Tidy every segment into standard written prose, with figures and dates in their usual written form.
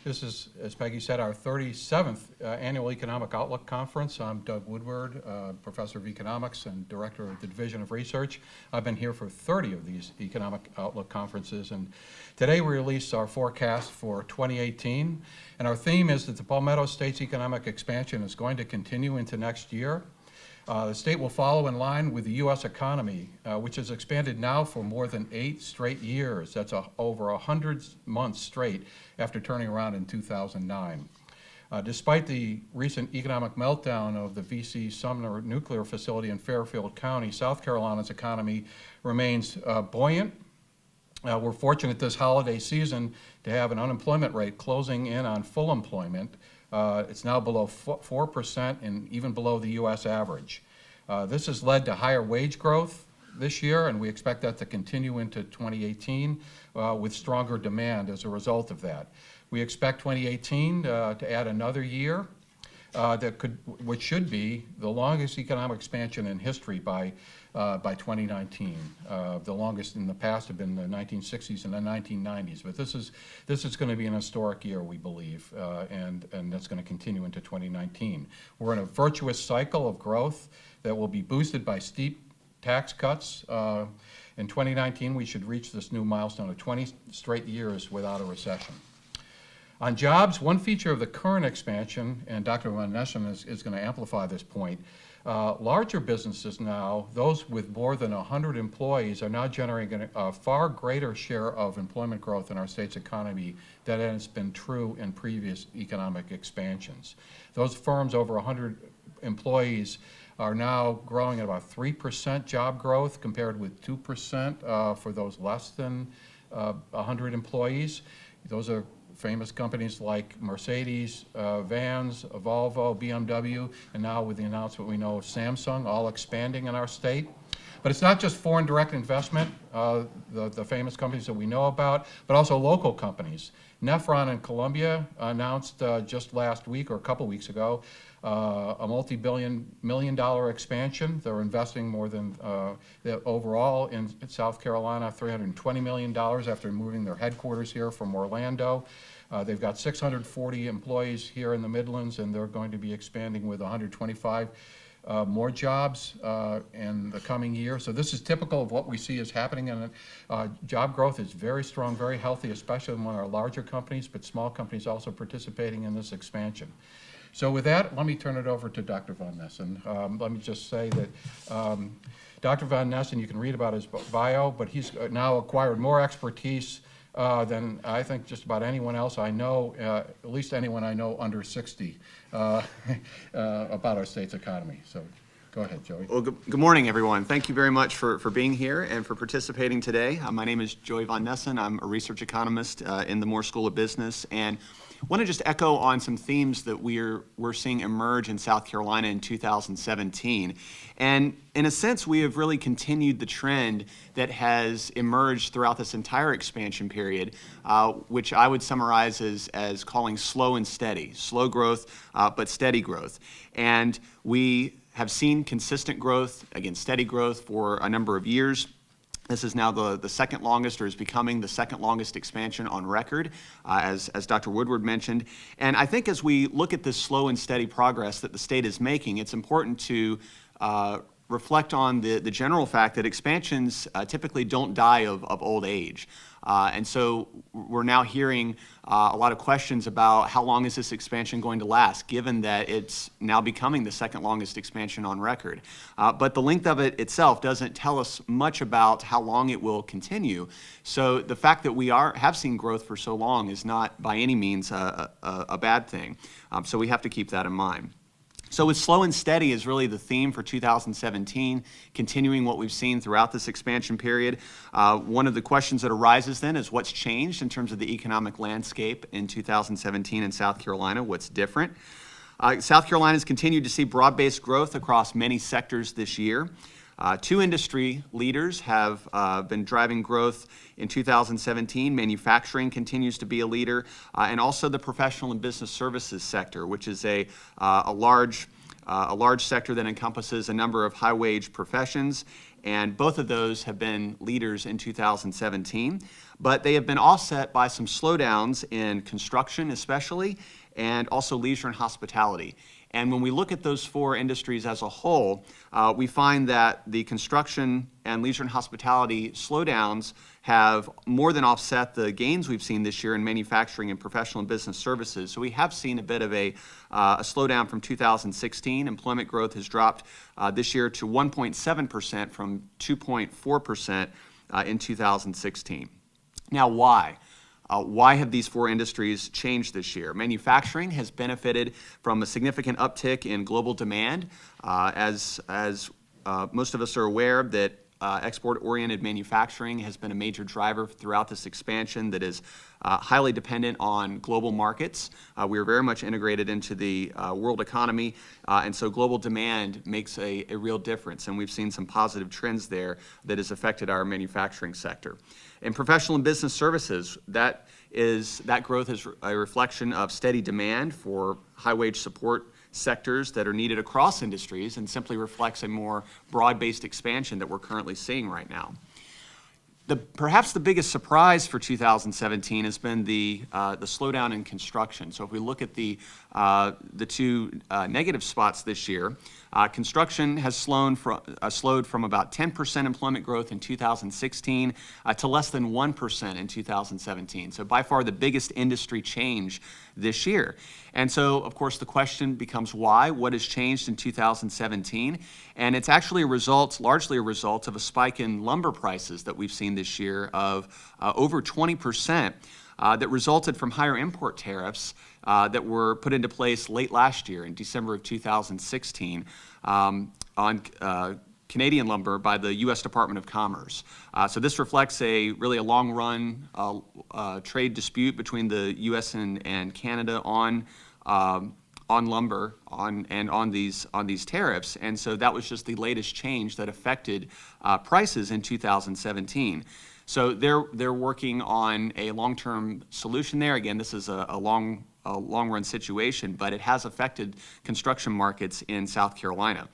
This is, as Peggy said, our 37th Annual Economic Outlook Conference. I'm Doug Woodward, Professor of Economics and Director of the Division of Research. I've been here for 30 of these Economic Outlook conferences, and today we release our forecast for 2018. And our theme is that the Palmetto State's economic expansion is going to continue into next year. The state will follow in line with the U.S. economy, which has expanded now for more than 8 straight years. That's over 100 months straight after turning around in 2009. Despite the recent economic meltdown of the V.C. Sumner nuclear facility in Fairfield County, South Carolina's economy remains buoyant. We're fortunate this holiday season to have an unemployment rate closing in on full employment. It's now below 4% and even below the U.S. average. This has led to higher wage growth this year, and we expect that to continue into 2018 with stronger demand as a result of that. We expect 2018 to add another year which should be the longest economic expansion in history by 2019. The longest in the past have been the 1960s and the 1990s, but this is going to be an historic year, we believe, and that's going to continue into 2019. We're in a virtuous cycle of growth that will be boosted by steep tax cuts. In 2019, we should reach this new milestone of 20 straight years without a recession. On jobs, one feature of the current expansion, and Dr. Von Nessen is going to amplify this point, larger businesses now, those with more than 100 employees, are now generating a far greater share of employment growth in our state's economy than has been true in previous economic expansions. Those firms over 100 employees are now growing at about 3% job growth compared with 2% for those less than 100 employees. Those are famous companies like Mercedes, Vans, Volvo, BMW, and now with the announcement we know of Samsung, all expanding in our state. But it's not just foreign direct investment, the famous companies that we know about, but also local companies. Nephron in Colombia announced just last week or a couple weeks ago a multi-million-dollar expansion. They're investing more than overall in South Carolina, $320 million after moving their headquarters here from Orlando. They've got 640 employees here in the Midlands, and they're going to be expanding with 125 more jobs in the coming year. So this is typical of what we see is happening, and job growth is very strong, very healthy, especially among our larger companies, but small companies also participating in this expansion. So with that, let me turn it over to Dr. Von Nessen. Let me just say that Dr. Von Nessen, you can read about his bio, but he's now acquired more expertise than I think just about anyone else I know, at least anyone I know under 60, about our state's economy. So go ahead, Joey. Well, good morning, everyone. Thank you very much for being here and for participating today. My name is Joey Von Nessen. I'm a research economist in the Moore School of Business, and want to just echo on some themes that we're seeing emerge in South Carolina in 2017. And in a sense, we have really continued the trend that has emerged throughout this entire expansion period, which I would summarize as calling slow and steady. Slow growth, but steady growth. And we have seen consistent growth, again, steady growth for a number of years. This is now the second longest, or is becoming the second longest expansion on record, as Dr. Woodward mentioned. And I think as we look at this slow and steady progress that the state is making, it's important to reflect on the general fact that expansions typically don't die of old age. And so we're now hearing a lot of questions about how long is this expansion going to last, given that it's now becoming the second longest expansion on record. But the length of it itself doesn't tell us much about how long it will continue. So the fact that we have seen growth for so long is not by any means a bad thing. So we have to keep that in mind. So with slow and steady is really the theme for 2017, continuing what we've seen throughout this expansion period. One of the questions that arises then is what's changed in terms of the economic landscape in 2017 in South Carolina, what's different. South Carolina's continued to see broad-based growth across many sectors this year. Two industry leaders have been driving growth in 2017. Manufacturing continues to be a leader, and also the professional and business services sector, which is a large sector that encompasses a number of high-wage professions, and both of those have been leaders in 2017. but they have been offset by some slowdowns in construction especially, and also leisure and hospitality. And when we look at those four industries as a whole, we find that the construction and leisure and hospitality slowdowns have more than offset the gains we've seen this year in manufacturing and professional and business services. So we have seen a bit of a slowdown from 2016. Employment growth has dropped this year to 1.7% from 2.4% in 2016. Now, why? Why have these four industries changed this year? Manufacturing has benefited from a significant uptick in global demand. As most of us are aware that export-oriented manufacturing has been a major driver throughout this expansion that is highly dependent on global markets. We are very much integrated into the world economy, and so global demand makes a real difference, and we've seen some positive trends there that has affected our manufacturing sector. In professional and business services, that growth is a reflection of steady demand for high-wage support sectors that are needed across industries, and simply reflects a more broad-based expansion that we're currently seeing right now. Perhaps the biggest surprise for 2017 has been the slowdown in construction. So if we look at the two negative spots this year, construction has slowed from about 10% employment growth in 2016 to less than 1% in 2017. So by far the biggest industry change this year. And so, of course, the question becomes why? What has changed in 2017? And it's actually largely a result of a spike in lumber prices that we've seen this year of over 20%. That resulted from higher import tariffs that were put into place late last year in December of 2016 on Canadian lumber by the U.S. Department of Commerce. So this reflects really a long-run trade dispute between the U.S. and Canada on lumber and on these tariffs, and so that was just the latest change that affected prices in 2017. So they're working on a long-term solution there. Again, this is a long-run situation, but it has affected construction markets in South Carolina.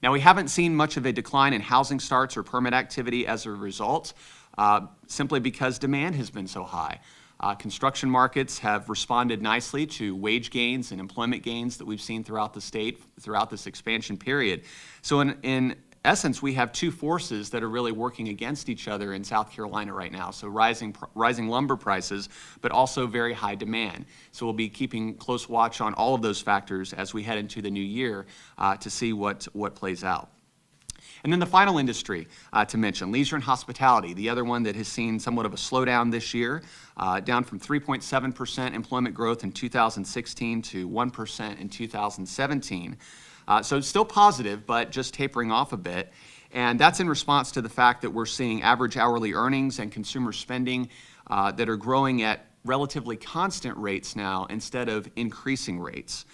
Now, we haven't seen much of a decline in housing starts or permit activity as a result, simply because demand has been so high. Construction markets have responded nicely to wage gains and employment gains that we've seen throughout the state throughout this expansion period. So in essence, we have two forces that are really working against each other in South Carolina right now. So rising lumber prices, but also very high demand. So we'll be keeping close watch on all of those factors as we head into the new year to see what plays out. And then the final industry to mention, leisure and hospitality, the other one that has seen somewhat of a slowdown this year, down from 3.7% employment growth in 2016 to 1% in 2017. So it's still positive, but just tapering off a bit. And that's in response to the fact that we're seeing average hourly earnings and consumer spending that are growing at relatively constant rates now instead of increasing rates.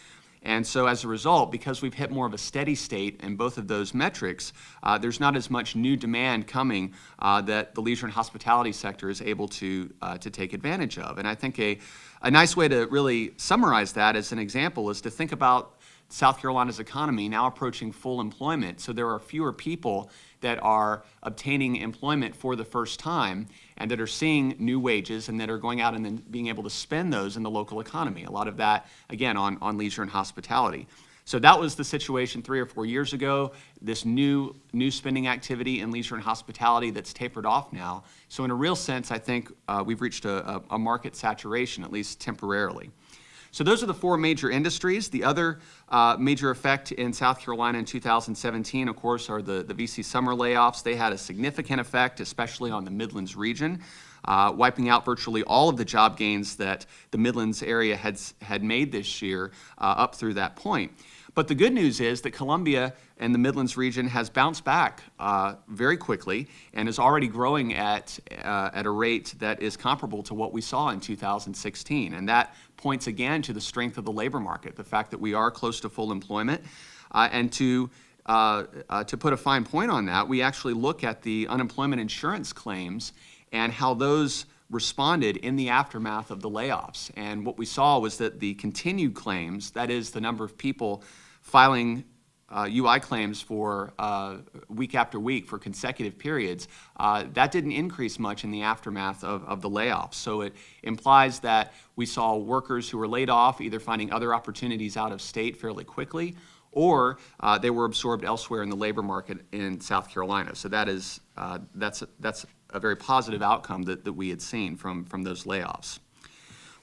And so as a result, because we've hit more of a steady state in both of those metrics, there's not as much new demand coming that the leisure and hospitality sector is able to take advantage of. And I think a nice way to really summarize that as an example is to think about South Carolina's economy now approaching full employment. So there are fewer people that are obtaining employment for the first time and that are seeing new wages and that are going out and then being able to spend those in the local economy. A lot of that, again, on leisure and hospitality. So that was the situation 3 or 4 years ago, this new spending activity in leisure and hospitality that's tapered off now. So in a real sense, I think we've reached a market saturation, at least temporarily. So those are the four major industries. The other major effect in South Carolina in 2017, of course, are the VC summer layoffs. They had a significant effect, especially on the Midlands region, wiping out virtually all of the job gains that the Midlands area had made this year up through that point. But the good news is that Columbia and the Midlands region has bounced back very quickly and is already growing at a rate that is comparable to what we saw in 2016. And that points again to the strength of the labor market, the fact that we are close to full employment. And to put a fine point on that, we actually look at the unemployment insurance claims and how those responded in the aftermath of the layoffs. And what we saw was that the continued claims, that is the number of people filing UI claims for week after week for consecutive periods, that didn't increase much in the aftermath of the layoffs. So it implies that we saw workers who were laid off either finding other opportunities out of state fairly quickly, or they were absorbed elsewhere in the labor market in South Carolina. So that's a very positive outcome that we had seen from those layoffs.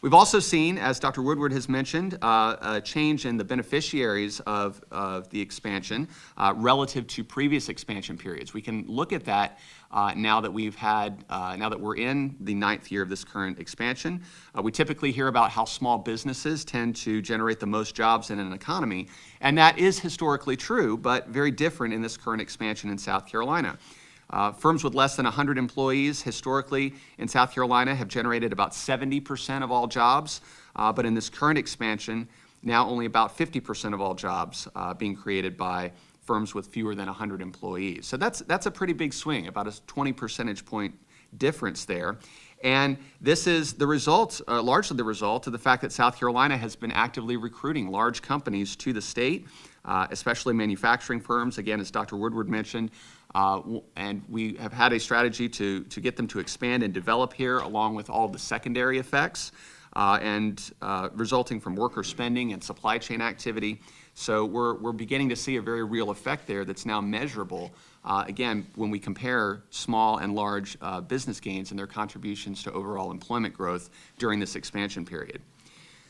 We've also seen, as Dr. Woodward has mentioned, a change in the beneficiaries of the expansion relative to previous expansion periods. We can look at that now that we're in the 9th year of this current expansion. We typically hear about how small businesses tend to generate the most jobs in an economy, and that is historically true, but very different in this current expansion in South Carolina. Firms with less than 100 employees historically in South Carolina have generated about 70% of all jobs, but in this current expansion, now only about 50% of all jobs being created by firms with fewer than 100 employees. So that's a pretty big swing, about a 20 percentage point difference there. And this is the result, largely the result of the fact that South Carolina has been actively recruiting large companies to the state, especially manufacturing firms, again, as Dr. Woodward mentioned. And we have had a strategy to get them to expand and develop here, along with all the secondary effects resulting from worker spending and supply chain activity. So we're beginning to see a very real effect there that's now measurable, again, when we compare small and large business gains and their contributions to overall employment growth during this expansion period.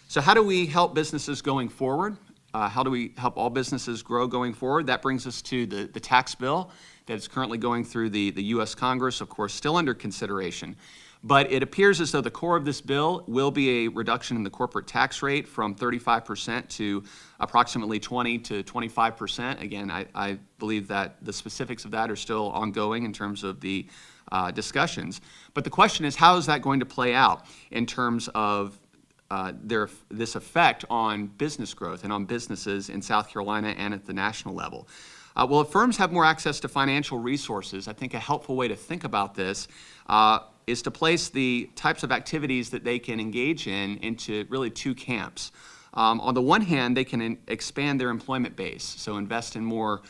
So how do we help businesses going forward? How do we help all businesses grow going forward? That brings us to the tax bill that is currently going through the U.S. Congress, of course, still under consideration. But it appears as though the core of this bill will be a reduction in the corporate tax rate from 35% to approximately 20 to 25%. Again, I believe that the specifics of that are still ongoing in terms of the discussions. But the question is, how is that going to play out in terms of this effect on business growth and on businesses in South Carolina and at the national level? Well, if firms have more access to financial resources, I think a helpful way to think about this is to place the types of activities that they can engage in into really two camps. On the one hand, they can expand their employment base, so invest in more,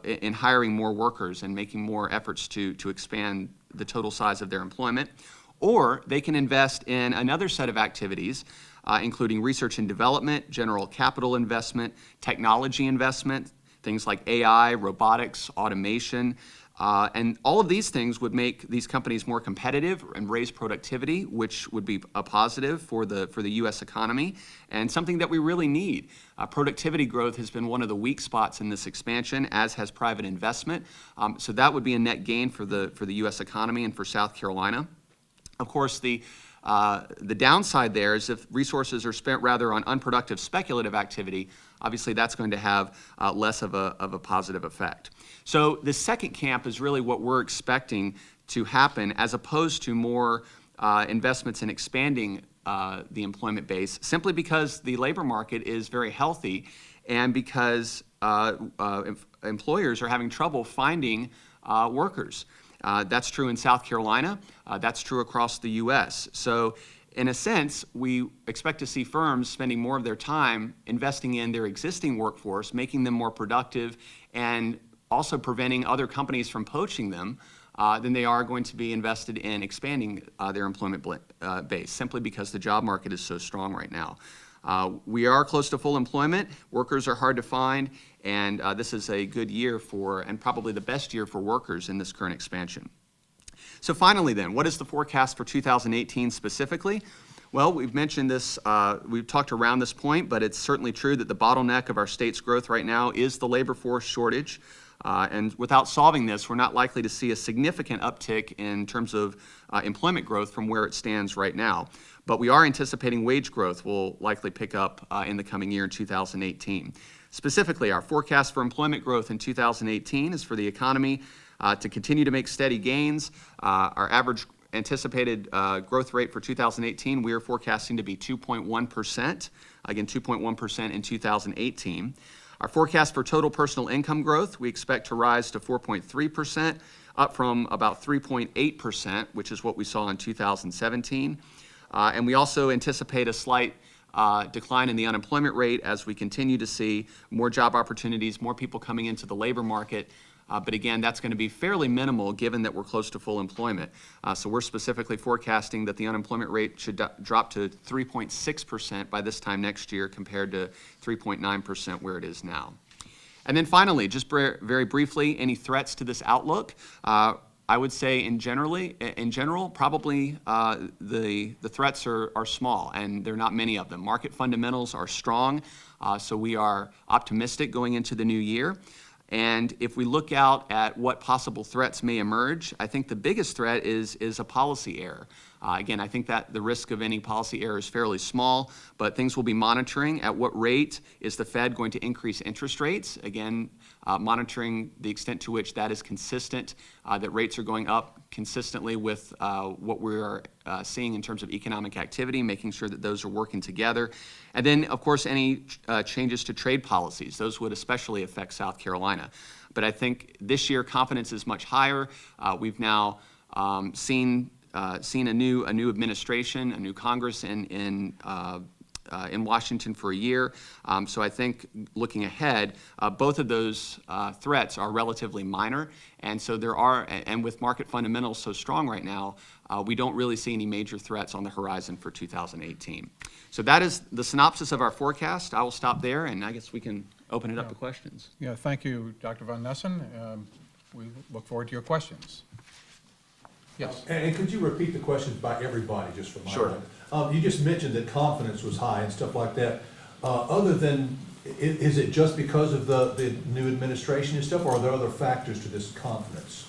in hiring more workers and making more efforts to expand the total size of their employment. Or they can invest in another set of activities, including research and development, general capital investment, technology investment, things like AI, robotics, automation, and all of these things would make these companies more competitive and raise productivity, which would be a positive for the U.S. economy and something that we really need. Productivity growth has been one of the weak spots in this expansion, as has private investment. So that would be a net gain for the U.S. economy and for South Carolina. Of course, the downside there is if resources are spent rather on unproductive speculative activity, obviously that's going to have less of a positive effect. So the second camp is really what we're expecting to happen, as opposed to more investments in expanding the employment base, simply because the labor market is very healthy and because employers are having trouble finding workers. That's true in South Carolina. That's true across the U.S. So in a sense, we expect to see firms spending more of their time investing in their existing workforce, making them more productive, and also preventing other companies from poaching them than they are going to be invested in expanding their employment base, simply because the job market is so strong right now. We are close to full employment. Workers are hard to find, and this is a good year for, and probably the best year for workers in this current expansion. So finally then, what is the forecast for 2018 specifically? Well, we've mentioned this, we've talked around this point, but it's certainly true that the bottleneck of our state's growth right now is the labor force shortage. And without solving this, we're not likely to see a significant uptick in terms of employment growth from where it stands right now. But we are anticipating wage growth will likely pick up in the coming year in 2018. Specifically, our forecast for employment growth in 2018 is for the economy to continue to make steady gains. Our average anticipated growth rate for 2018, we are forecasting to be 2.1%. Again, 2.1% in 2018. Our forecast for total personal income growth, we expect to rise to 4.3%, up from about 3.8%, which is what we saw in 2017. And we also anticipate a slight decline in the unemployment rate as we continue to see more job opportunities, more people coming into the labor market. But again, that's going to be fairly minimal given that we're close to full employment. So we're specifically forecasting that the unemployment rate should drop to 3.6% by this time next year compared to 3.9% where it is now. And then finally, just very briefly, any threats to this outlook? I would say in general, probably the threats are small, and there are not many of them. Market fundamentals are strong, so we are optimistic going into the new year. And if we look out at what possible threats may emerge, I think the biggest threat is a policy error. Again, I think that the risk of any policy error is fairly small, but things we'll be monitoring. At what rate is the Fed going to increase interest rates? Again, monitoring the extent to which that is consistent, that rates are going up consistently with what we're seeing in terms of economic activity, making sure that those are working together. And then, of course, any changes to trade policies. Those would especially affect South Carolina. But I think this year confidence is much higher. We've now seen a new administration, a new Congress in Washington for a year. So I think looking ahead, both of those threats are relatively minor. And so and with market fundamentals so strong right now, we don't really see any major threats on the horizon for 2018. So that is the synopsis of our forecast. I will stop there, and I guess we can open it up to questions. Yeah, thank you, Dr. Von Nessen. We look forward to your questions. Yes. And could you repeat the questions by everybody, just for my Sure. You just mentioned that confidence was high and stuff like that. Other than, is it just because of the new administration and stuff, or are there other factors to this confidence?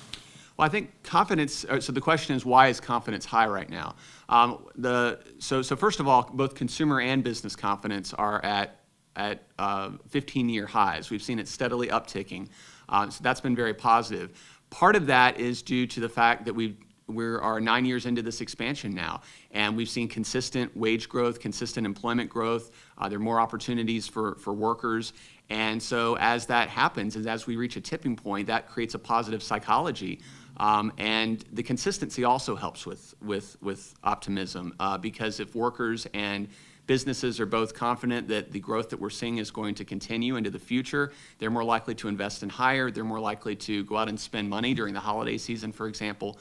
Well, I think confidence, so the question is, why is confidence high right now? So first of all, both consumer and business confidence are at 15-year highs. We've seen it steadily upticking. So that's been very positive. Part of that is due to the fact that we are 9 years into this expansion now, and we've seen consistent wage growth, consistent employment growth. There are more opportunities for workers. And so as that happens, and as we reach a tipping point, that creates a positive psychology. And the consistency also helps with optimism, because if workers and businesses are both confident that the growth that we're seeing is going to continue into the future, they're more likely to invest and hire, they're more likely to go out and spend money during the holiday season, for example.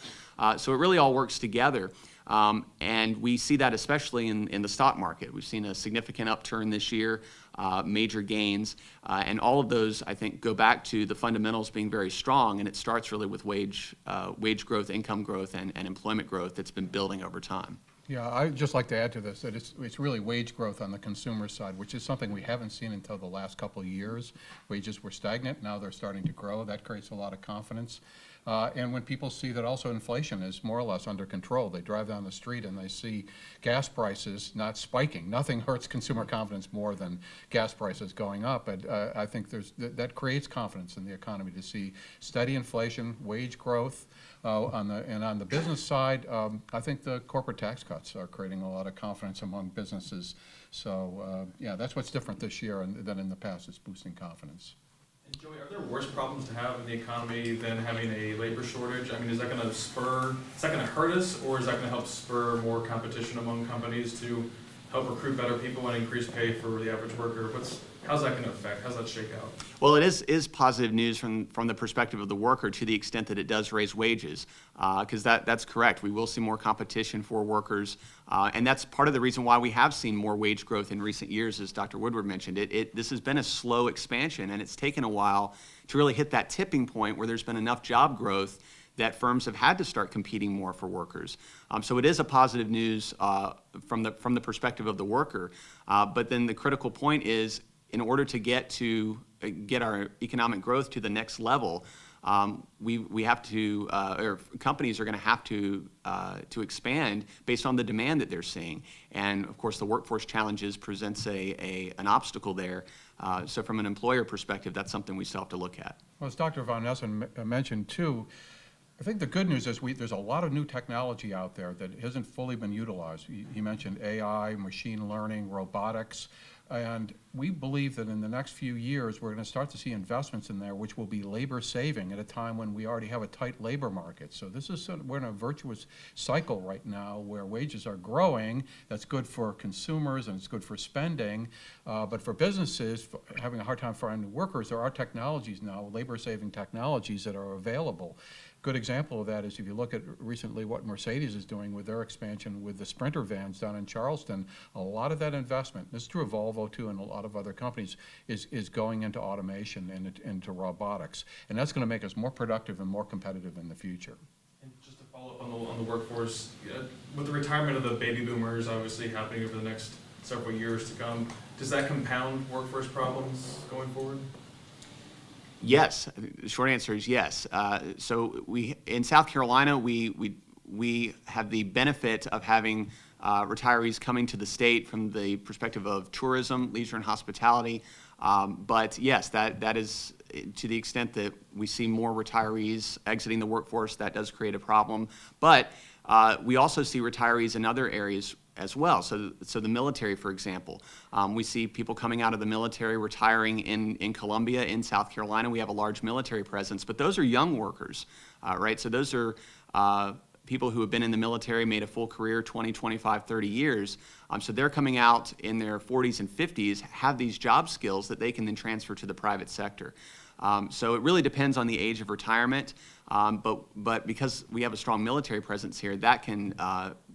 So it really all works together. And we see that especially in the stock market. We've seen a significant upturn this year, major gains, and all of those, I think, go back to the fundamentals being very strong, and it starts really with wage growth, income growth, and employment growth that's been building over time. Yeah, I'd just like to add to this that it's really wage growth on the consumer side, which is something we haven't seen until the last couple of years. Wages were stagnant, now they're starting to grow. That creates a lot of confidence. And when people see that also inflation is more or less under control, they drive down the street and they see gas prices not spiking. Nothing hurts consumer confidence more than gas prices going up. And I think that creates confidence in the economy to see steady inflation, wage growth. On the business side, I think the corporate tax cuts are creating a lot of confidence among businesses. So yeah, that's what's different this year than in the past. It's boosting confidence. And Joey, are there worse problems to have in the economy than having a labor shortage? I mean, is that going to hurt us, or is that going to help spur more competition among companies to help recruit better people and increase pay for the average worker? How's that going to affect? How's that shake out? Well, it is positive news from the perspective of the worker to the extent that it does raise wages, because that's correct. We will see more competition for workers, and that's part of the reason why we have seen more wage growth in recent years, as Dr. Woodward mentioned. This has been a slow expansion, and it's taken a while to really hit that tipping point where there's been enough job growth that firms have had to start competing more for workers. So it is a positive news from the perspective of the worker. But then the critical point is, in order to get our economic growth to the next level, we have to, or companies are going to have to expand based on the demand that they're seeing. And of course, the workforce challenges presents an obstacle there. So from an employer perspective, that's something we still have to look at. Well, as Dr. Von Nessen mentioned too, I think the good news is there's a lot of new technology out there that hasn't fully been utilized. He mentioned AI, machine learning, robotics. And we believe that in the next few years, we're going to start to see investments in there, which will be labor saving at a time when we already have a tight labor market. So this is we're in a virtuous cycle right now where wages are growing. That's good for consumers and it's good for spending. But for businesses having a hard time finding workers, there are technologies now, labor saving technologies that are available. Good example of that is if you look at recently what Mercedes is doing with their expansion with the Sprinter vans down in Charleston, a lot of that investment, this is true of Volvo too and a lot of other companies, is going into automation and into robotics. And that's going to make us more productive and more competitive in the future. And just to follow up on the workforce, with the retirement of the baby boomers obviously happening over the next several years to come, does that compound workforce problems going forward? Yes, the short answer is yes. So in South Carolina, we have the benefit of having retirees coming to the state from the perspective of tourism, leisure, and hospitality. But yes, that is to the extent that we see more retirees exiting the workforce, that does create a problem. But we also see retirees in other areas as well. So the military, for example, we see people coming out of the military retiring in Columbia, in South Carolina. We have a large military presence, but those are young workers, right? So those are people who have been in the military, made a full career, 20, 25, 30 years. So they're coming out in their 40s and 50s, have these job skills that they can then transfer to the private sector. So it really depends on the age of retirement, but because we have a strong military presence here, that can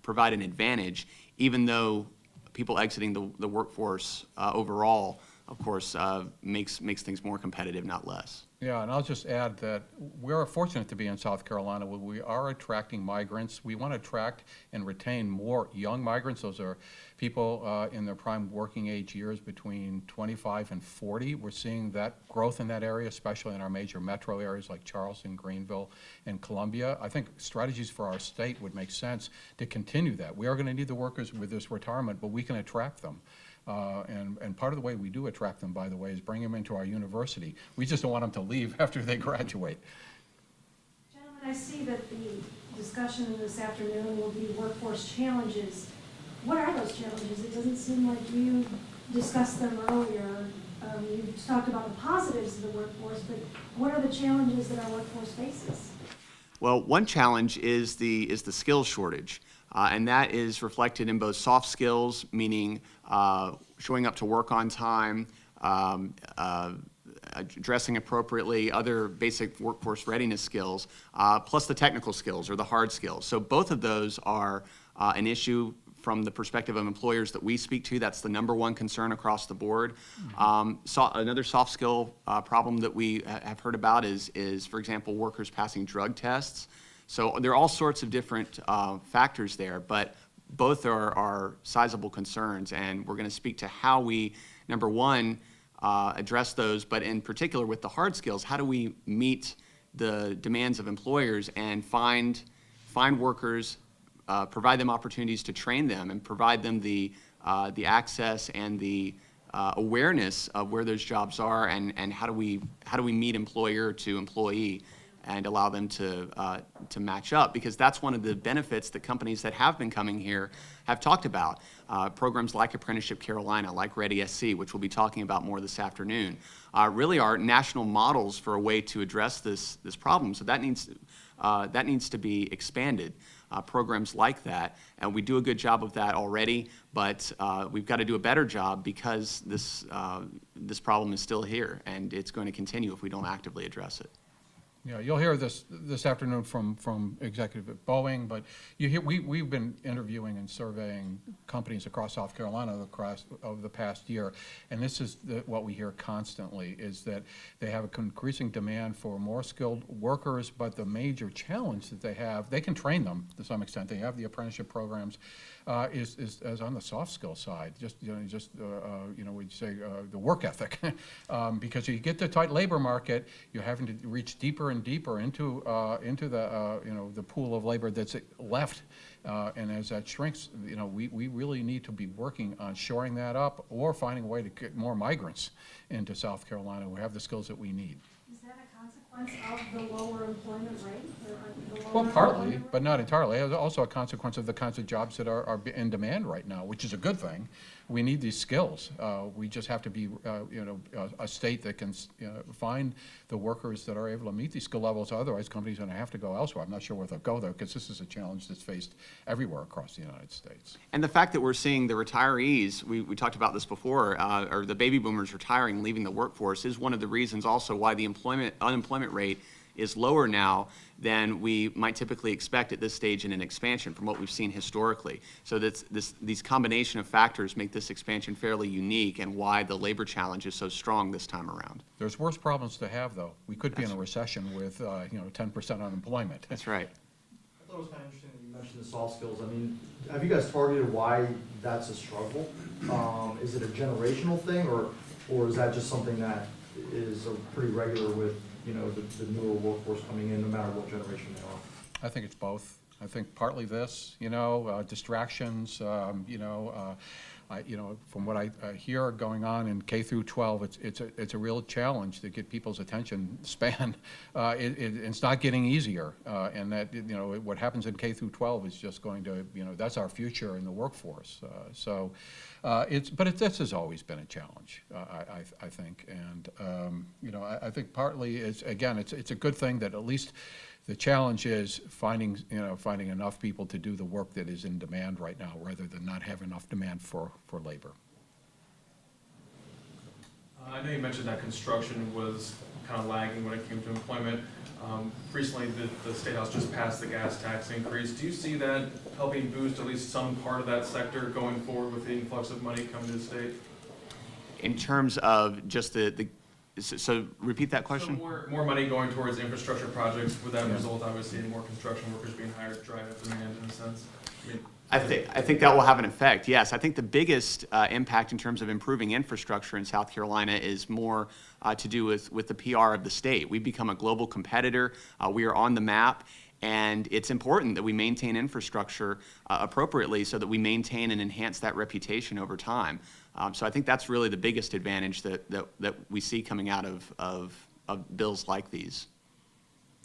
provide an advantage, even though people exiting the workforce overall, of course, makes things more competitive, not less. Yeah, and I'll just add that we're fortunate to be in South Carolina where we are attracting migrants. We want to attract and retain more young migrants. Those are people in their prime working age years between 25 and 40. We're seeing that growth in that area, especially in our major metro areas like Charleston, Greenville, and Columbia. I think strategies for our state would make sense to continue that. We are going to need the workers with this retirement, but we can attract them. And part of the way we do attract them, by the way, is bring them into our university. We just don't want them to leave after they graduate. Gentlemen, I see that the discussion this afternoon will be workforce challenges. What are those challenges? It doesn't seem like you discussed them earlier. You talked about the positives of the workforce, but what are the challenges that our workforce faces? Well, one challenge is the skills shortage. And that is reflected in both soft skills, meaning showing up to work on time, dressing appropriately, other basic workforce readiness skills, plus the technical skills or the hard skills. So both of those are an issue from the perspective of employers that we speak to. That's the number one concern across the board. Another soft skill problem that we have heard about is, for example, workers passing drug tests. So there are all sorts of different factors there, but both are sizable concerns, and we're going to speak to how we, number one, address those, but in particular with the hard skills, how do we meet the demands of employers and find workers, provide them opportunities to train them, and provide them the access and the awareness of where those jobs are, and how do we meet employer to employee and allow them to match up, because that's one of the benefits that companies that have been coming here have talked about. Programs like Apprenticeship Carolina, like Ready SC, which we'll be talking about more this afternoon, really are national models for a way to address this problem. So that needs to be expanded. Programs like that, and we do a good job of that already, but we've got to do a better job because this problem is still here, and it's going to continue if we don't actively address it. Yeah, you'll hear this afternoon from executive at Boeing, but we've been interviewing and surveying companies across South Carolina over the past year, and this is what we hear constantly, is that they have an increasing demand for more skilled workers, but the major challenge that they have, they can train them to some extent. They have the apprenticeship programs, is on the soft skill side, we'd say the work ethic, because you get the tight labor market, you're having to reach deeper and deeper into the pool of labor that's left, and as that shrinks, we really need to be working on shoring that up or finding a way to get more migrants into South Carolina who have the skills that we need. Is that a consequence of the lower employment rate? Well, partly, but not entirely. It's also a consequence of the kinds of jobs that are in demand right now, which is a good thing. we need these skills. We just have to be, a state that can find the workers that are able to meet these skill levels. Otherwise, companies are going to have to go elsewhere. I'm not sure where they'll go, though, because this is a challenge that's faced everywhere across the United States. And the fact that we're seeing the retirees, we talked about this before, or the baby boomers retiring, leaving the workforce, is one of the reasons also why the unemployment rate is lower now than we might typically expect at this stage in an expansion from what we've seen historically. So these combination of factors make this expansion fairly unique and why the labor challenge is so strong this time around. There's worse problems to have, though. We could be in a recession with, 10% unemployment. That's right. I thought it was kind of interesting that you mentioned the soft skills. I mean, have you guys targeted why that's a struggle? Is it a generational thing, or is that just something that is pretty regular with, the newer workforce coming in, no matter what generation they are? I think it's both. I think partly this, distractions, from what I hear going on in K through 12, it's a real challenge to get people's attention span. It's not getting easier, and that what happens in K through 12 is just going to that's our future in the workforce. This has always been a challenge, I think, and I think partly it's a good thing that at least. The challenge is finding enough people to do the work that is in demand right now, rather than not have enough demand for labor. I know you mentioned that construction was kind of lagging when it came to employment. Recently, the State House just passed the gas tax increase. Do you see that helping boost at least some part of that sector going forward with the influx of money coming to the state? In terms of just so repeat that question? So more money going towards infrastructure projects, would that result obviously in more construction workers being hired, drive up demand in a sense? I think that will have an effect, yes. I think the biggest impact in terms of improving infrastructure in South Carolina is more to do with the PR of the state. We've become a global competitor. We are on the map. And it's important that we maintain infrastructure appropriately so that we maintain and enhance that reputation over time. So I think that's really the biggest advantage that we see coming out of bills like these.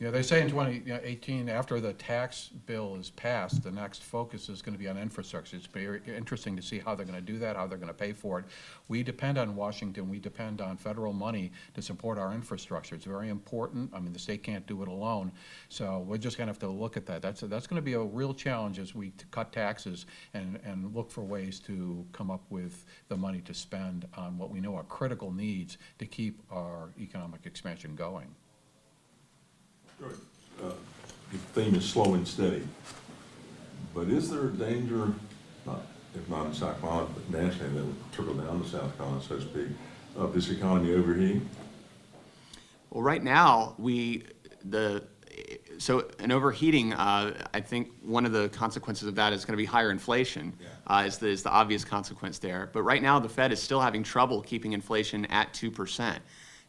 Yeah, they say in 2018, after the tax bill is passed, the next focus is going to be on infrastructure. It's very interesting to see how they're going to do that, how they're going to pay for it. We depend on Washington. We depend on federal money to support our infrastructure. It's very important. I mean, the state can't do it alone. So we're just going to have to look at that. That's going to be a real challenge as we cut taxes and look for ways to come up with the money to spend on what we know are critical needs to keep our economic expansion going. The theme is slow and steady, but is there a danger, if not in South Carolina, but nationally, that would trickle down to South Carolina, so to speak, of this economy overheating? Well, right now, so an overheating, I think one of the consequences of that is going to be higher inflation, is the obvious consequence there. But right now, the Fed is still having trouble keeping inflation at 2%.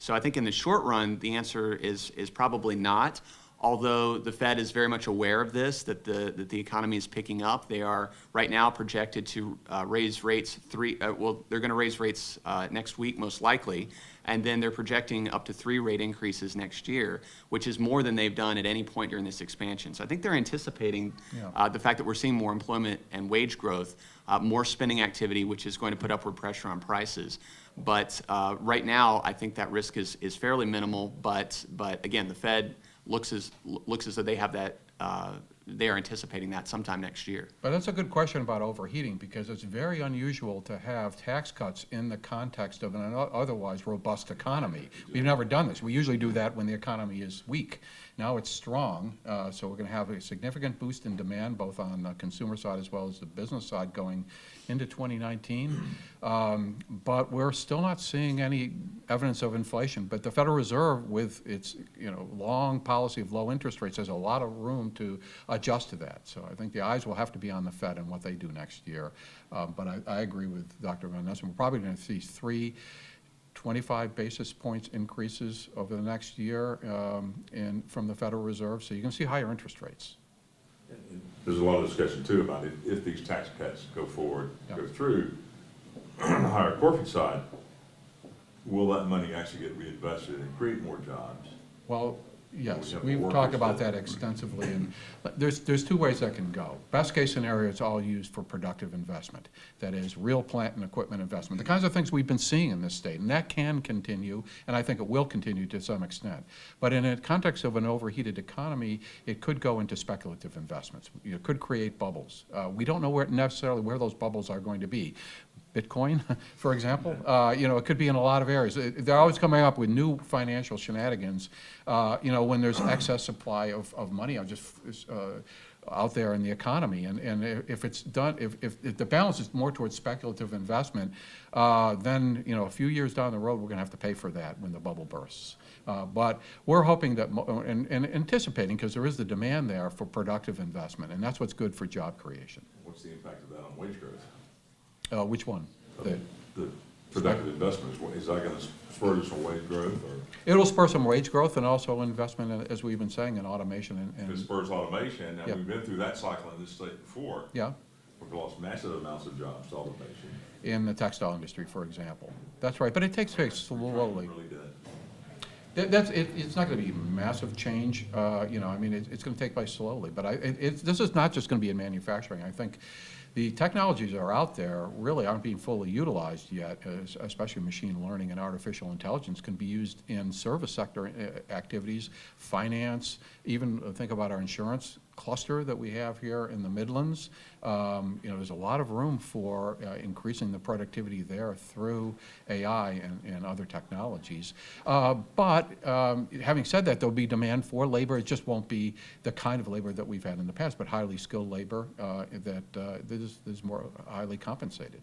So I think in the short run, the answer is probably not. Although the Fed is very much aware of this, that the economy is picking up. They are right now projected to raise rates they're going to raise rates next week most likely, and then they're projecting up to 3 rate increases next year, which is more than they've done at any point during this expansion. So I think they're anticipating the fact that we're seeing more employment and wage growth, more spending activity, which is going to put upward pressure on prices. But right now, I think that risk is fairly minimal. But again, the Fed looks as though they have that. They are anticipating that sometime next year. But that's a good question about overheating, because it's very unusual to have tax cuts in the context of an otherwise robust economy. We've never done this. We usually do that when the economy is weak. Now it's strong, so we're going to have a significant boost in demand, both on the consumer side as well as the business side going into 2019. But we're still not seeing any evidence of inflation. But the Federal Reserve, with its long policy of low interest rates, has a lot of room to adjust to that. So I think the eyes will have to be on the Fed and what they do next year. But I agree with Dr. Von Nessen. We're probably going to see 3 25 basis points increases over the next year from the Federal Reserve. So you can see higher interest rates. There's a lot of discussion too about if these tax cuts go forward, go through on the higher corporate side, will that money actually get reinvested and create more jobs? Well, Yes, We have we've workers talked about that- that extensively, and there's two ways that can go. Best case scenario, it's all used for productive investment. That is, real plant and equipment investment, the kinds of things we've been seeing in this state, and that can continue, and I think it will continue to some extent. But in a context of an overheated economy, it could go into speculative investments. It could create bubbles. We don't know necessarily where those bubbles are going to be. Bitcoin, for example, it could be in a lot of areas. They're always coming up with new financial shenanigans, when there's excess supply of money out there in the economy. And if it's done, if the balance is more towards speculative investment, then, a few years down the road, we're gonna have to pay for that when the bubble bursts. But we're hoping that, and anticipating, because there is the demand there for productive investment, and that's what's good for job creation. What's the impact of that on wage growth? Which one? The productive investment, is that gonna spur additional wage growth, or It'll spur some wage growth and also investment, as we've been saying, in automation if it and, spurs automation, and Yeah. we've been through that cycle in this state before, yeah, we've lost massive amounts of jobs to automation. in the textile industry, for example. That's right, but it takes place slowly. Really did. It's not gonna be massive change, it's gonna take place slowly, but this is not just gonna be in manufacturing. I think the technologies that are out there really aren't being fully utilized yet, especially machine learning and artificial intelligence can be used in service sector activities, finance, even think about our insurance cluster that we have here in the Midlands. There's a lot of room for increasing the productivity there through AI and other technologies. But having said that, there'll be demand for labor. It just won't be the kind of labor that we've had in the past, but highly skilled labor that is more highly compensated.